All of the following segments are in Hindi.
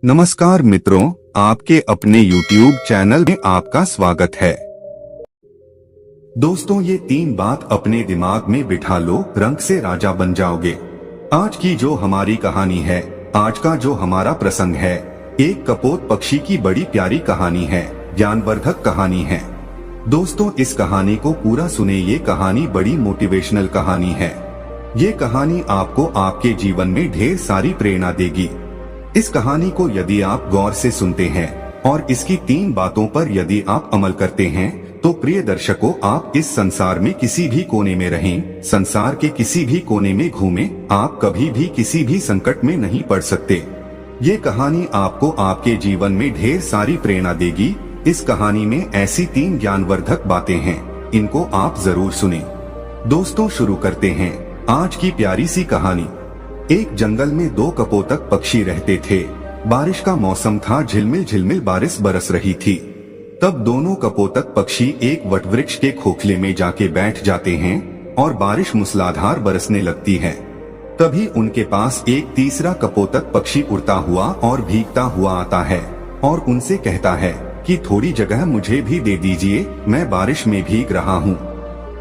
नमस्कार मित्रों, आपके अपने YouTube चैनल में आपका स्वागत है। दोस्तों, ये 3 बात अपने दिमाग में बिठा लो, रंग से राजा बन जाओगे। आज की जो हमारी कहानी है, आज का जो हमारा प्रसंग है, एक कपोत पक्षी की बड़ी प्यारी कहानी है, ज्ञानवर्धक कहानी है। दोस्तों, इस कहानी को पूरा सुने, ये कहानी बड़ी मोटिवेशनल कहानी है। ये कहानी आपको आपके जीवन में ढेर सारी प्रेरणा देगी। इस कहानी को यदि आप गौर से सुनते हैं और इसकी 3 बातों पर यदि आप अमल करते हैं, तो प्रिय दर्शकों, आप इस संसार में किसी भी कोने में रहें, संसार के किसी भी कोने में घूमें, आप कभी भी किसी भी संकट में नहीं पड़ सकते। ये कहानी आपको आपके जीवन में ढेर सारी प्रेरणा देगी। इस कहानी में ऐसी 3 ज्ञानवर्धक बातें हैं, इनको आप जरूर सुने। दोस्तों, शुरू करते हैं आज की प्यारी सी कहानी। एक जंगल में 2 कपोतक पक्षी रहते थे। बारिश का मौसम था, झिलमिल झिलमिल बारिश बरस रही थी। तब दोनों कपोतक पक्षी एक वटवृक्ष के खोखले में जाके बैठ जाते हैं और बारिश मूसलाधार बरसने लगती है। तभी उनके पास एक तीसरा कपोतक पक्षी उड़ता हुआ और भीगता हुआ आता है और उनसे कहता है कि थोड़ी जगह मुझे भी दे दीजिए, मैं बारिश में भीग रहा हूँ।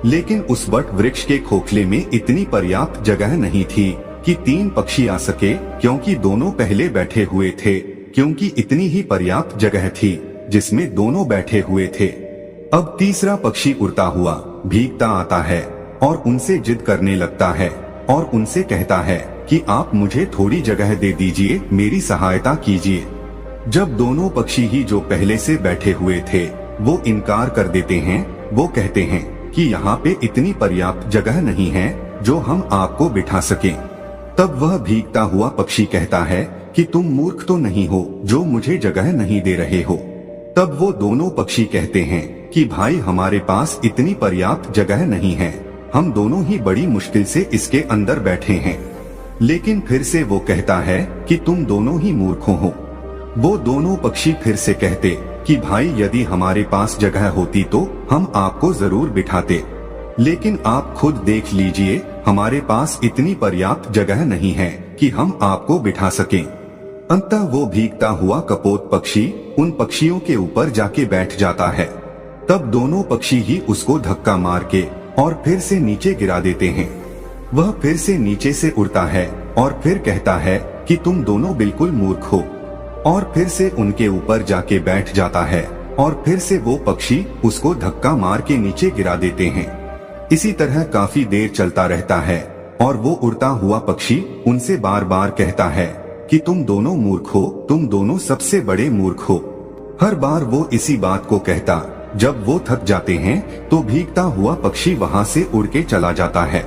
लेकिन उस वटवृक्ष के खोखले में इतनी पर्याप्त जगह नहीं थी कि 3 पक्षी आ सके, क्योंकि दोनों पहले बैठे हुए थे। क्योंकि इतनी ही पर्याप्त जगह थी जिसमें दोनों बैठे हुए थे। अब तीसरा पक्षी उड़ता हुआ भीगता आता है और उनसे जिद करने लगता है और उनसे कहता है कि आप मुझे थोड़ी जगह दे दीजिए, मेरी सहायता कीजिए। जब दोनों पक्षी ही जो पहले से बैठे हुए थे वो इनकार कर देते हैं, वो कहते हैं कि यहाँ पे इतनी पर्याप्त जगह नहीं है जो हम आपको बिठा सकें। तब वह भीगता हुआ पक्षी कहता है कि तुम मूर्ख तो नहीं हो जो मुझे जगह नहीं दे रहे हो। तब वो दोनों पक्षी कहते हैं कि भाई, हमारे पास इतनी पर्याप्त जगह नहीं है, हम दोनों ही बड़ी मुश्किल से इसके अंदर बैठे हैं। लेकिन फिर से वो कहता है कि तुम दोनों ही मूर्खों हो। वो दोनों पक्षी फिर से कहते कि भाई, यदि हमारे पास जगह होती तो हम आपको जरूर बिठाते, लेकिन आप खुद देख लीजिए, हमारे पास इतनी पर्याप्त जगह नहीं है कि हम आपको बिठा सकें। अंततः वो भीगता हुआ कपोत पक्षी उन पक्षियों के ऊपर जाके बैठ जाता है। तब दोनों पक्षी ही उसको धक्का मार के और फिर से नीचे गिरा देते हैं। वह फिर से नीचे से उड़ता है और फिर कहता है कि तुम दोनों बिल्कुल मूर्ख हो, और फिर से उनके ऊपर जाके बैठ जाता है और फिर से वो पक्षी उसको धक्का मार के नीचे गिरा देते हैं। इसी तरह काफी देर चलता रहता है और वो उड़ता हुआ पक्षी उनसे बार बार कहता है कि तुम दोनों मूर्ख हो, तुम दोनों सबसे बड़े मूर्ख हो। हर बार वो इसी बात को कहता। जब वो थक जाते हैं तो भीगता हुआ पक्षी वहाँ से उड़ के चला जाता है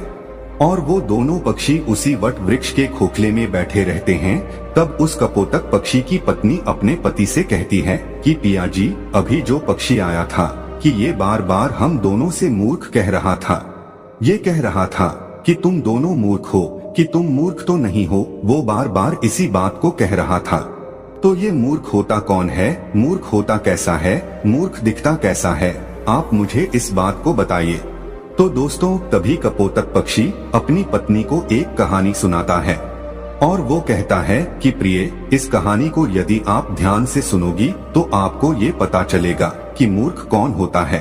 और वो दोनों पक्षी उसी वट वृक्ष के खोखले में बैठे रहते हैं। तब उस कपोतक पक्षी की पत्नी अपने पति से कहती है कि पिया जी, अभी जो पक्षी आया था कि ये बार बार हम दोनों से मूर्ख कह रहा था। ये कह रहा था कि तुम दोनों मूर्ख हो, कि तुम मूर्ख तो नहीं हो। वो बार बार इसी बात को कह रहा था। तो ये मूर्ख होता कौन है? मूर्ख होता कैसा है? मूर्ख दिखता कैसा है? आप मुझे इस बात को बताइए। तो दोस्तों, तभी कपोतक पक्षी अपनी पत्नी को एक कहानी सुनाता है और वो कहता है कि प्रिय, इस कहानी को यदि आप ध्यान से सुनोगी तो आपको ये पता चलेगा कि मूर्ख कौन होता है।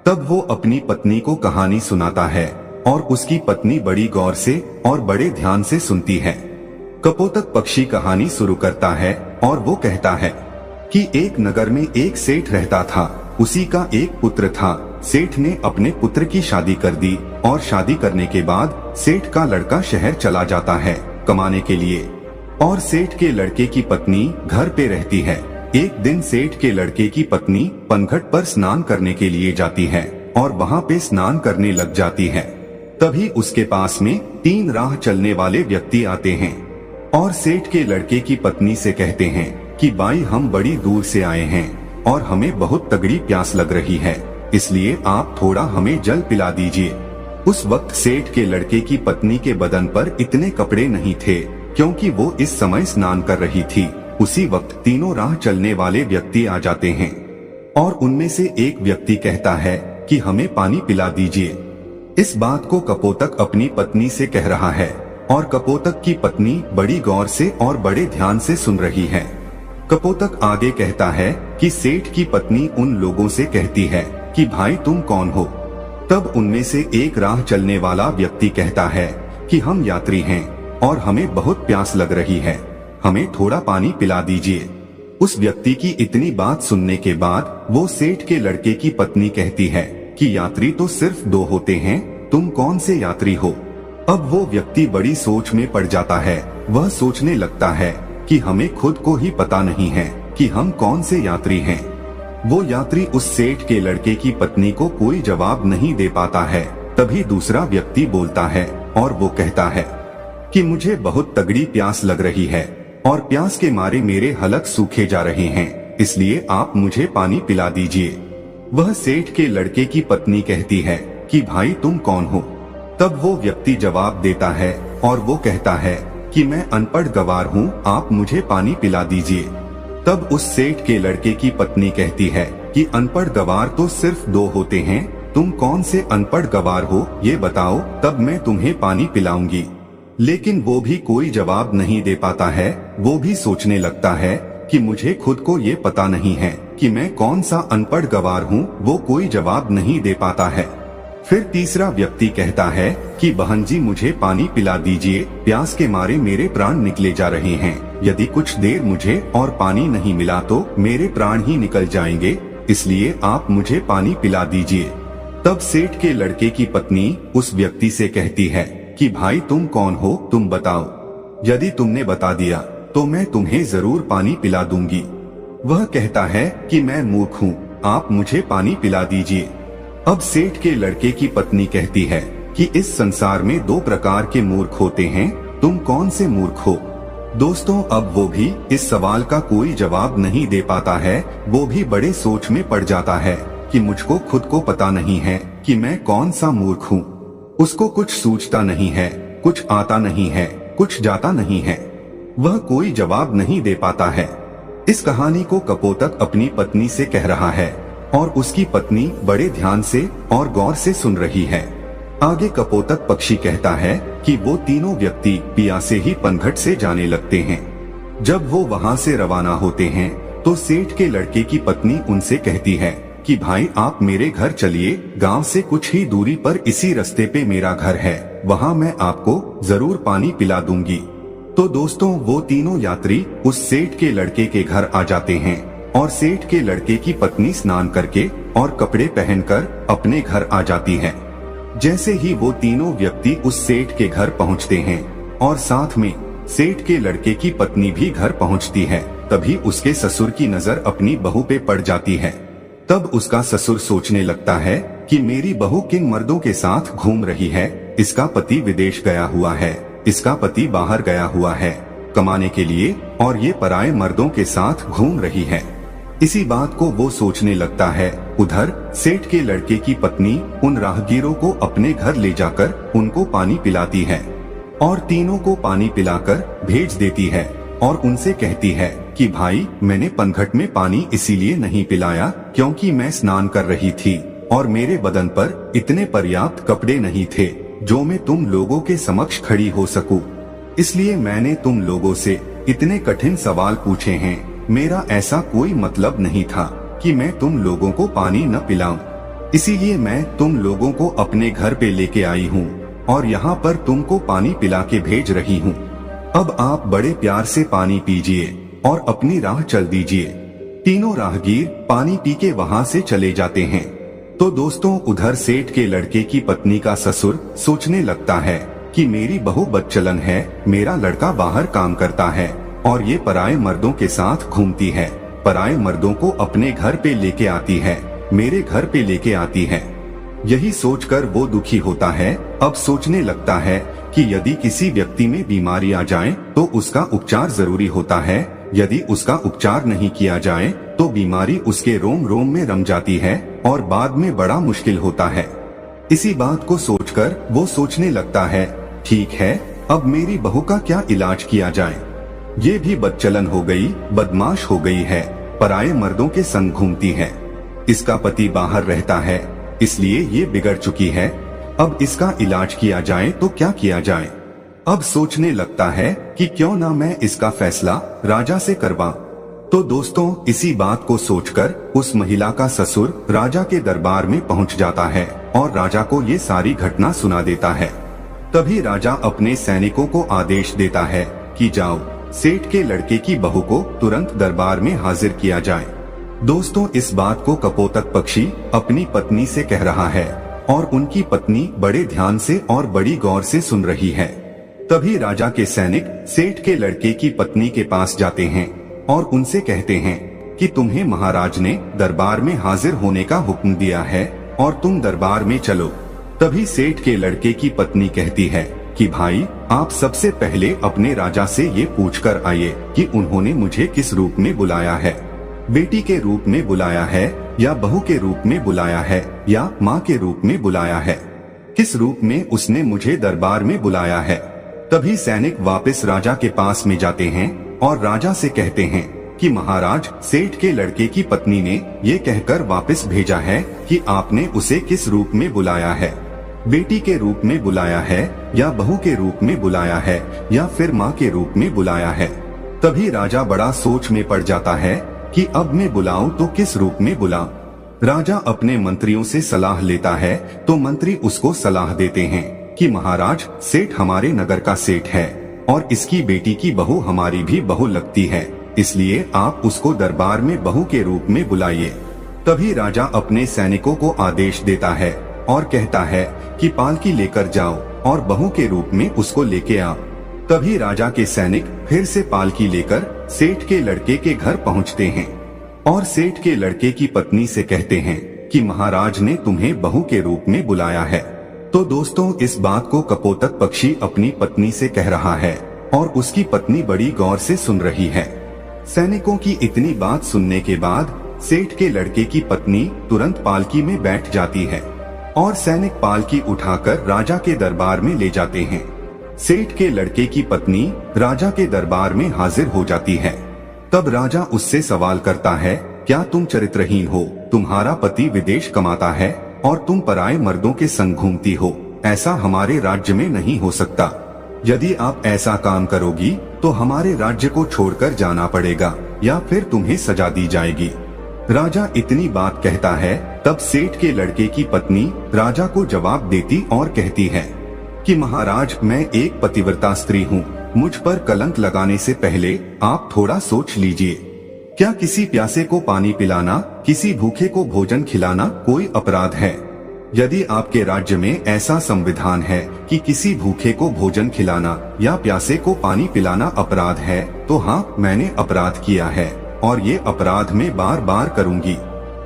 तब वो अपनी पत्नी को कहानी सुनाता है और उसकी पत्नी बड़ी गौर से और बड़े ध्यान से सुनती है। कपोतक पक्षी कहानी शुरू करता है और वो कहता है कि एक नगर में एक सेठ रहता था। उसी का एक पुत्र था। सेठ ने अपने पुत्र की शादी कर दी और शादी करने के बाद सेठ का लड़का शहर चला जाता है कमाने के लिए, और सेठ के लड़के की पत्नी घर पे रहती है। एक दिन सेठ के लड़के की पत्नी पनघट पर स्नान करने के लिए जाती है और वहाँ पे स्नान करने लग जाती है। तभी उसके पास में 3 राह चलने वाले व्यक्ति आते हैं और सेठ के लड़के की पत्नी से कहते हैं कि बाई, हम बड़ी दूर से आए हैं और हमें बहुत तगड़ी प्यास लग रही है, इसलिए आप थोड़ा हमें जल पिला दीजिए। उस वक्त सेठ के लड़के की पत्नी के बदन पर इतने कपड़े नहीं थे, क्योंकि वो इस समय स्नान कर रही थी। उसी वक्त 3 राह चलने वाले व्यक्ति आ जाते हैं और उनमें से एक व्यक्ति कहता है कि हमें पानी पिला दीजिए। इस बात को कपोतक अपनी पत्नी से कह रहा है और कपोतक की पत्नी बड़ी गौर से और बड़े ध्यान से सुन रही है। कपोतक आगे कहता है कि सेठ की पत्नी उन लोगों से कहती है कि भाई तुम कौन हो। तब उनमें से एक राह चलने वाला व्यक्ति कहता है कि हम यात्री हैं और हमें बहुत प्यास लग रही है, हमें थोड़ा पानी पिला दीजिए। उस व्यक्ति की इतनी बात सुनने के बाद वो सेठ के लड़के की पत्नी कहती है कि यात्री तो सिर्फ 2 होते हैं, तुम कौन से यात्री हो। अब वो व्यक्ति बड़ी सोच में पड़ जाता है। वह सोचने लगता है कि हमें खुद को ही पता नहीं है कि हम कौन से यात्री हैं। वो यात्री उस सेठ के लड़के की पत्नी को कोई जवाब नहीं दे पाता है। तभी दूसरा व्यक्ति बोलता है और वो कहता है कि मुझे बहुत तगड़ी प्यास लग रही है और प्यास के मारे मेरे हलक सूखे जा रहे हैं, इसलिए आप मुझे पानी पिला दीजिए। वह सेठ के लड़के की पत्नी कहती है कि भाई तुम कौन हो। तब वो व्यक्ति जवाब देता है और वो कहता है कि मैं अनपढ़ गवार हूँ, आप मुझे पानी पिला दीजिए। तब उस सेठ के लड़के की पत्नी कहती है कि अनपढ़ गवार तो सिर्फ 2 होते हैं, तुम कौन से अनपढ़ गवार हो ये बताओ, तब मैं तुम्हें पानी पिलाऊंगी। लेकिन वो भी कोई जवाब नहीं दे पाता है। वो भी सोचने लगता है कि मुझे खुद को ये पता नहीं है कि मैं कौन सा अनपढ़ गवार हूँ। वो कोई जवाब नहीं दे पाता है। फिर तीसरा व्यक्ति कहता है कि बहन जी मुझे पानी पिला दीजिए, प्यास के मारे मेरे प्राण निकले जा रहे हैं, यदि कुछ देर मुझे और पानी नहीं मिला तो मेरे प्राण ही निकल जाएंगे, इसलिए आप मुझे पानी पिला दीजिए। तब सेठ के लड़के की पत्नी उस व्यक्ति से कहती है कि भाई तुम कौन हो, तुम बताओ, यदि तुमने बता दिया तो मैं तुम्हें जरूर पानी पिला दूंगी। वह कहता है कि मैं मूर्ख हूँ, आप मुझे पानी पिला दीजिए। अब सेठ के लड़के की पत्नी कहती है कि इस संसार में 2 प्रकार के मूर्ख होते हैं, तुम कौन से मूर्ख हो। दोस्तों अब वो भी इस सवाल का कोई जवाब नहीं दे पाता है। वो भी बड़े सोच में पड़ जाता है कि मुझको खुद को पता नहीं है कि मैं कौन सा मूर्ख हूँ। उसको कुछ सूझता नहीं है, कुछ आता नहीं है, कुछ जाता नहीं है। वह कोई जवाब नहीं दे पाता है। इस कहानी को कपोतक अपनी पत्नी से कह रहा है और उसकी पत्नी बड़े ध्यान से और गौर से सुन रही है। आगे कपोतक पक्षी कहता है कि वो तीनों व्यक्ति पियासे ही पनघट से जाने लगते हैं। जब वो वहाँ से रवाना होते हैं तो सेठ के लड़के की पत्नी उनसे कहती है कि भाई आप मेरे घर चलिए, गांव से कुछ ही दूरी पर इसी रास्ते पे मेरा घर है, वहाँ मैं आपको जरूर पानी पिला दूंगी। तो दोस्तों वो तीनों यात्री उस सेठ के लड़के के घर आ जाते हैं और सेठ के लड़के की पत्नी स्नान करके और कपड़े पहनकर अपने घर आ जाती है। जैसे ही वो तीनों व्यक्ति उस सेठ के घर पहुंचते हैं और साथ में सेठ के लड़के की पत्नी भी घर पहुंचती है, तभी उसके ससुर की नजर अपनी बहू पे पड़ जाती है। तब उसका ससुर सोचने लगता है कि मेरी बहू किन मर्दों के साथ घूम रही है, इसका पति विदेश गया हुआ है, इसका पति बाहर गया हुआ है कमाने के लिए और ये पराये मर्दों के साथ घूम रही है। इसी बात को वो सोचने लगता है। उधर सेठ के लड़के की पत्नी उन राहगीरों को अपने घर ले जाकर उनको पानी पिलाती है और तीनों को पानी पिलाकर भेज देती है और उनसे कहती है कि भाई मैंने पनघट में पानी इसीलिए नहीं पिलाया क्योंकि मैं स्नान कर रही थी और मेरे बदन पर इतने पर्याप्त कपड़े नहीं थे जो मैं तुम लोगों के समक्ष खड़ी हो सकूं। इसलिए मैंने तुम लोगों से इतने कठिन सवाल पूछे हैं। मेरा ऐसा कोई मतलब नहीं था कि मैं तुम लोगों को पानी न पिलाऊं, इसीलिए मैं तुम लोगों को अपने घर पे लेके आई हूँ और यहाँ पर तुमको पानी पिला के भेज रही हूँ। अब आप बड़े प्यार से पानी पीजिए और अपनी राह चल दीजिए। तीनों राहगीर पानी पी के वहाँ से चले जाते हैं। तो दोस्तों उधर सेठ के लड़के की पत्नी का ससुर सोचने लगता है कि मेरी बहू बदचलन है, मेरा लड़का बाहर काम करता है और ये पराये मर्दों के साथ घूमती है, पराये मर्दों को अपने घर पे लेके आती है, मेरे घर पे लेके आती है। यही सोचकर वो दुखी होता है। अब सोचने लगता है कि यदि किसी व्यक्ति में बीमारी आ जाए तो उसका उपचार जरूरी होता है, यदि उसका उपचार नहीं किया जाए तो बीमारी उसके रोम रोम में रम जाती है और बाद में बड़ा मुश्किल होता है। इसी बात को सोचकर वो सोचने लगता है, ठीक है अब मेरी बहू का क्या इलाज किया जाए। ये भी बदचलन हो गई, बदमाश हो गई है, पराये मर्दों के संग घूमती है, इसका पति बाहर रहता है इसलिए ये बिगड़ चुकी है। अब इसका इलाज किया जाए तो क्या किया जाए। अब सोचने लगता है कि क्यों ना मैं इसका फैसला राजा से करवाऊं। तो दोस्तों, इसी बात को सोचकर उस महिला का ससुर राजा के दरबार में पहुंच जाता है और राजा को ये सारी घटना सुना देता है। तभी राजा अपने सैनिकों को आदेश देता है कि जाओ, सेठ के लड़के की बहू को तुरंत दरबार में हाजिर किया जाए। दोस्तों, इस बात को कपोतक पक्षी अपनी पत्नी से कह रहा है और उनकी पत्नी बड़े ध्यान से और बड़ी गौर से सुन रही है। तभी राजा के सैनिक सेठ के लड़के की पत्नी के पास जाते हैं और उनसे कहते हैं कि तुम्हें महाराज ने दरबार में हाजिर होने का हुक्म दिया है और तुम दरबार में चलो। तभी सेठ के लड़के की पत्नी कहती है कि भाई, आप सबसे पहले अपने राजा से ये पूछकर आइए कि उन्होंने मुझे किस रूप में बुलाया है, बेटी के रूप में बुलाया है या बहू के रूप में बुलाया है या माँ के रूप में बुलाया है, किस रूप में उसने मुझे दरबार में बुलाया है। तभी सैनिक वापस राजा के पास में जाते हैं और राजा से कहते हैं कि महाराज, सेठ के लड़के की पत्नी ने ये कहकर वापस भेजा है कि आपने उसे किस रूप में बुलाया है, बेटी के रूप में बुलाया है या बहू के रूप में बुलाया है या फिर माँ के रूप में बुलाया है। तभी राजा बड़ा सोच में पड़ जाता है कि अब मैं बुलाऊं तो किस रूप में बुलाऊं। राजा अपने मंत्रियों से सलाह लेता है तो मंत्री उसको सलाह देते हैं कि महाराज, सेठ हमारे नगर का सेठ है और इसकी बेटी की बहू हमारी भी बहू लगती है, इसलिए आप उसको दरबार में बहू के रूप में बुलाइए। तभी राजा अपने सैनिकों को आदेश देता है और कहता है कि पालकी लेकर जाओ और बहू के रूप में उसको लेके आओ। तभी राजा के सैनिक फिर से पालकी लेकर सेठ के लड़के के घर पहुंचते हैं और सेठ के लड़के की पत्नी से कहते हैं कि महाराज ने तुम्हें बहू के रूप में बुलाया है। तो दोस्तों, इस बात को कपोतक पक्षी अपनी पत्नी से कह रहा है और उसकी पत्नी बड़ी गौर से सुन रही है। सैनिकों की इतनी बात सुनने के बाद सेठ के लड़के की पत्नी तुरंत पालकी में बैठ जाती है और सैनिक पालकी उठाकर राजा के दरबार में ले जाते हैं। सेठ के लड़के की पत्नी राजा के दरबार में हाजिर हो जाती है। तब राजा उससे सवाल करता है, क्या तुम चरित्रहीन हो? तुम्हारा पति विदेश कमाता है और तुम पराये मर्दों के संग घूमती हो। ऐसा हमारे राज्य में नहीं हो सकता। यदि आप ऐसा काम करोगी तो हमारे राज्य को छोड़कर जाना पड़ेगा या फिर तुम्हें सजा दी जाएगी। राजा इतनी बात कहता है तब सेठ के लड़के की पत्नी राजा को जवाब देती और कहती है कि महाराज, मैं एक पतिव्रता स्त्री हूँ, मुझ पर कलंक लगाने से पहले आप थोड़ा सोच लीजिए। क्या किसी प्यासे को पानी पिलाना, किसी भूखे को भोजन खिलाना कोई अपराध है? यदि आपके राज्य में ऐसा संविधान है कि किसी भूखे को भोजन खिलाना या प्यासे को पानी पिलाना अपराध है, तो हाँ, मैंने अपराध किया है और ये अपराध मैं बार बार करूंगी।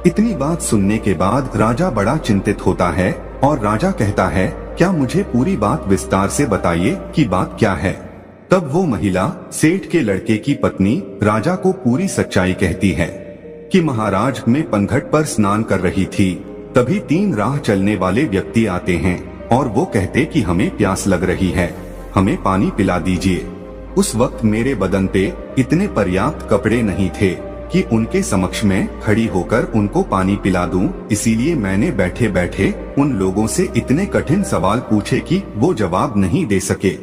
इतनी बात सुनने के बाद राजा बड़ा चिंतित होता है और राजा कहता है, क्या मुझे पूरी बात विस्तार से बताइए कि बात क्या है। तब वो महिला सेठ के लड़के की पत्नी राजा को पूरी सच्चाई कहती है कि महाराज, मैं पनघट पर स्नान कर रही थी, तभी 3 राह चलने वाले व्यक्ति आते हैं और वो कहते कि हमें प्यास लग रही है, हमें पानी पिला दीजिए। उस वक्त मेरे बदन पे इतने पर्याप्त कपड़े नहीं थे कि उनके समक्ष में खड़ी होकर उनको पानी पिला दूं, इसीलिए मैंने बैठे बैठे उन लोगों से इतने कठिन सवाल पूछे कि वो जवाब नहीं दे सके।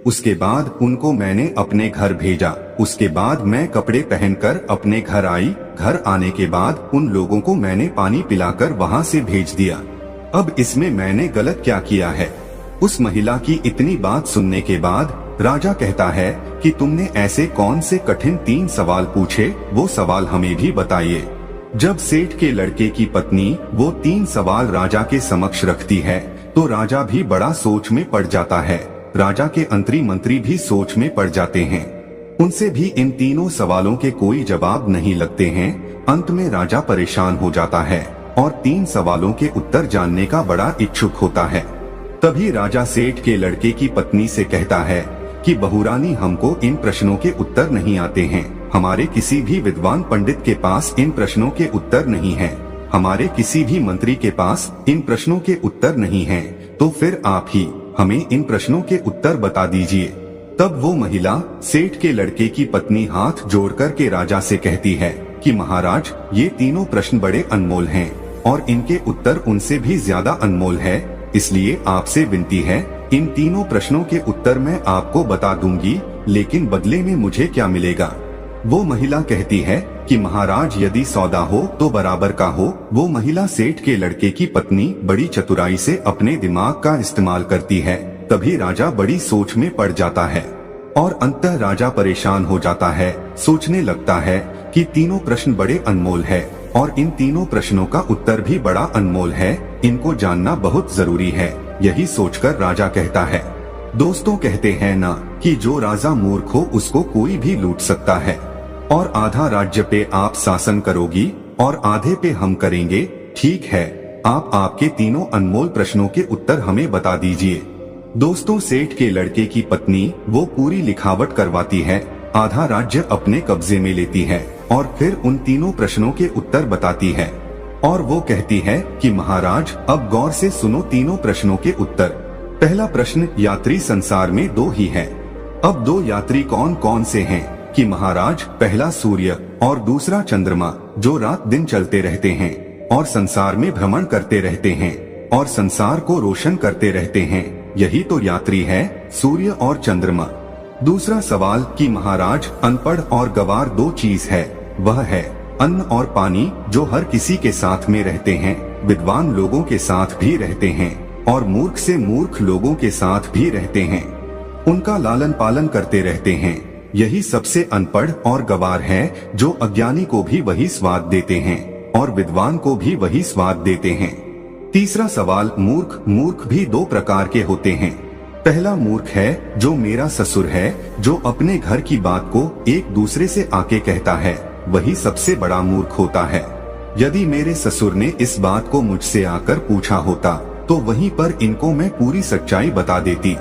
उसके बाद उनको मैंने अपने घर भेजा। उसके बाद मैं कपड़े पहनकर अपने घर आई। घर आने के बाद उन लोगों को मैंने पानी पिलाकर वहां से भेज दिया। अब इसमें मैंने गलत क्या किया है? उस महिला की इतनी बात सुनने के बाद राजा कहता है कि तुमने ऐसे कौन से कठिन 3 सवाल पूछे, वो सवाल हमें भी बताइए। जब सेठ के लड़के की पत्नी वो 3 सवाल राजा के समक्ष रखती है तो राजा भी बड़ा सोच में पड़ जाता है। राजा के अंतरी मंत्री भी सोच में पड़ जाते हैं। उनसे भी इन तीनों सवालों के कोई जवाब नहीं लगते हैं। अंत में राजा परेशान हो जाता है और 3 सवालों के उत्तर जानने का बड़ा इच्छुक होता है। तभी राजा सेठ के लड़के की पत्नी से कहता है कि बहुरानी, हमको इन प्रश्नों के उत्तर नहीं आते हैं। हमारे किसी भी विद्वान पंडित के पास इन प्रश्नों के उत्तर नहीं हैं। हमारे किसी भी मंत्री के पास इन प्रश्नों के उत्तर नहीं हैं। तो फिर आप ही हमें इन प्रश्नों के उत्तर बता दीजिए। तब वो महिला सेठ के लड़के की पत्नी हाथ जोड़कर के राजा से कहती है कि महाराज, ये तीनों प्रश्न बड़े अनमोल हैं और इनके उत्तर उनसे भी ज्यादा अनमोल है, इसलिए आपसे विनती है, इन तीनों प्रश्नों के उत्तर मैं आपको बता दूंगी, लेकिन बदले में मुझे क्या मिलेगा? वो महिला कहती है कि महाराज यदि सौदा हो तो बराबर का हो। वो महिला सेठ के लड़के की पत्नी बड़ी चतुराई से अपने दिमाग का इस्तेमाल करती है। तभी राजा बड़ी सोच में पड़ जाता है और अंततः राजा परेशान हो जाता है। सोचने लगता है कि तीनों प्रश्न बड़े अनमोल है और इन तीनों प्रश्नों का उत्तर भी बड़ा अनमोल है। इनको जानना बहुत जरूरी है। यही सोचकर राजा कहता है, दोस्तों कहते हैं ना कि जो राजा मूर्ख हो उसको कोई भी लूट सकता है, और आधा राज्य पे आप शासन करोगी और आधे पे हम करेंगे। ठीक है, आप आपके तीनों अनमोल प्रश्नों के उत्तर हमें बता दीजिए। दोस्तों, सेठ के लड़के की पत्नी वो पूरी लिखावट करवाती है, आधा राज्य अपने कब्जे में लेती है और फिर उन तीनों प्रश्नों के उत्तर बताती है। और वो कहती है कि महाराज अब गौर से सुनो तीनों प्रश्नों के उत्तर। पहला प्रश्न, यात्री संसार में दो ही हैं। अब दो यात्री कौन कौन से हैं? कि महाराज पहला सूर्य और दूसरा चंद्रमा, जो रात दिन चलते रहते हैं और संसार में भ्रमण करते रहते हैं और संसार को रोशन करते रहते हैं। यही तो यात्री है, सूर्य और चंद्रमा। दूसरा सवाल कि महाराज अनपढ़ और गवार दो चीज है, वह है अन्न और पानी, जो हर किसी के साथ में रहते हैं, विद्वान लोगों के साथ भी रहते हैं और मूर्ख से मूर्ख लोगों के साथ भी रहते हैं, उनका लालन पालन करते रहते हैं। यही सबसे अनपढ़ और गवार है, जो अज्ञानी को भी वही स्वाद देते हैं और विद्वान को भी वही स्वाद देते हैं। तीसरा सवाल, मूर्ख भी दो प्रकार के होते हैं। पहला मूर्ख है जो मेरा ससुर है, जो अपने घर की बात को एक दूसरे से आके कहता है, वही सबसे बड़ा मूर्ख होता है। यदि मेरे ससुर ने इस बात को मुझसे आकर पूछा होता तो वहीं पर इनको मैं पूरी सच्चाई बता देती।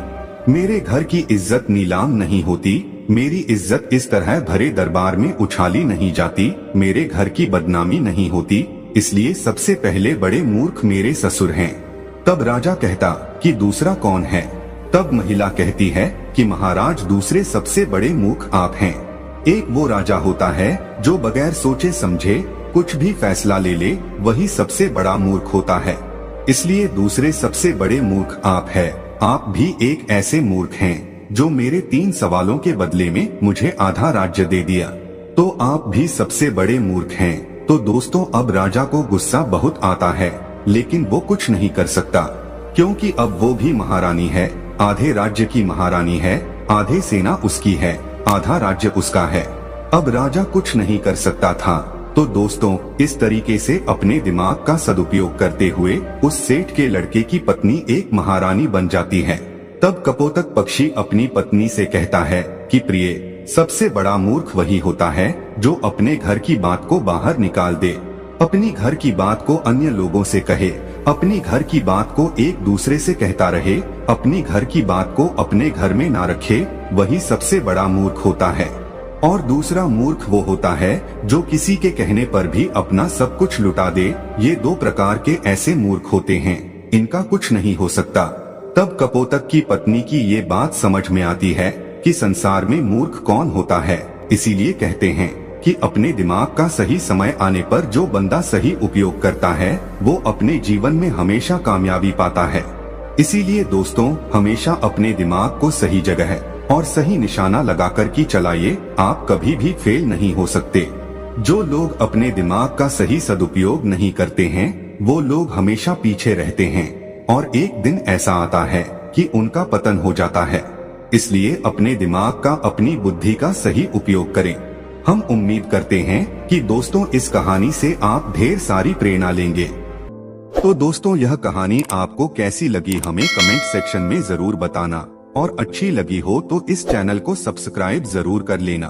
मेरे घर की इज्जत नीलाम नहीं होती, मेरी इज्जत इस तरह भरे दरबार में उछाली नहीं जाती, मेरे घर की बदनामी नहीं होती, इसलिए सबसे पहले बड़े मूर्ख मेरे ससुर हैं। तब राजा कहता कि दूसरा कौन है? तब महिला कहती है कि महाराज दूसरे सबसे बड़े मूर्ख आप हैं। एक वो राजा होता है जो बगैर सोचे समझे कुछ भी फैसला ले ले, वही सबसे बड़ा मूर्ख होता है। इसलिए दूसरे सबसे बड़े मूर्ख आप हैं। आप भी एक ऐसे मूर्ख हैं जो मेरे 3 सवालों के बदले में मुझे आधा राज्य दे दिया, तो आप भी सबसे बड़े मूर्ख हैं। तो दोस्तों, अब राजा को गुस्सा बहुत आता है, लेकिन वो कुछ नहीं कर सकता, क्योंकि अब वो भी महारानी है, आधे राज्य की महारानी है, आधे सेना उसकी है, आधा राज्य उसका है। अब राजा कुछ नहीं कर सकता था। तो दोस्तों, इस तरीके से अपने दिमाग का सदुपयोग करते हुए उस सेठ के लड़के की पत्नी एक महारानी बन जाती है। तब कपोतक पक्षी अपनी पत्नी से कहता है कि प्रिय, सबसे बड़ा मूर्ख वही होता है जो अपने घर की बात को बाहर निकाल दे, अपनी घर की बात को अन्य लोगों से कहे, अपनी घर की बात को एक दूसरे से कहता रहे, अपनी घर की बात को अपने घर में ना रखे, वही सबसे बड़ा मूर्ख होता है। और दूसरा मूर्ख वो होता है जो किसी के कहने पर भी अपना सब कुछ लुटा दे। ये 2 प्रकार के ऐसे मूर्ख होते हैं, इनका कुछ नहीं हो सकता। तब कपोतक की पत्नी की ये बात समझ में आती है कि संसार में मूर्ख कौन होता है। इसीलिए कहते हैं कि अपने दिमाग का सही समय आने पर जो बंदा सही उपयोग करता है, वो अपने जीवन में हमेशा कामयाबी पाता है। इसीलिए दोस्तों, हमेशा अपने दिमाग को सही जगह और सही निशाना लगाकर के चलाइए, आप कभी भी फेल नहीं हो सकते। जो लोग अपने दिमाग का सही सदुपयोग नहीं करते हैं, वो लोग हमेशा पीछे रहते हैं और एक दिन ऐसा आता है कि उनका पतन हो जाता है। इसलिए अपने दिमाग का, अपनी बुद्धि का सही उपयोग करें। हम उम्मीद करते हैं कि दोस्तों इस कहानी से आप ढेर सारी प्रेरणा लेंगे। तो दोस्तों, यह कहानी आपको कैसी लगी हमें कमेंट सेक्शन में जरूर बताना, और अच्छी लगी हो तो इस चैनल को सब्सक्राइब जरूर कर लेना।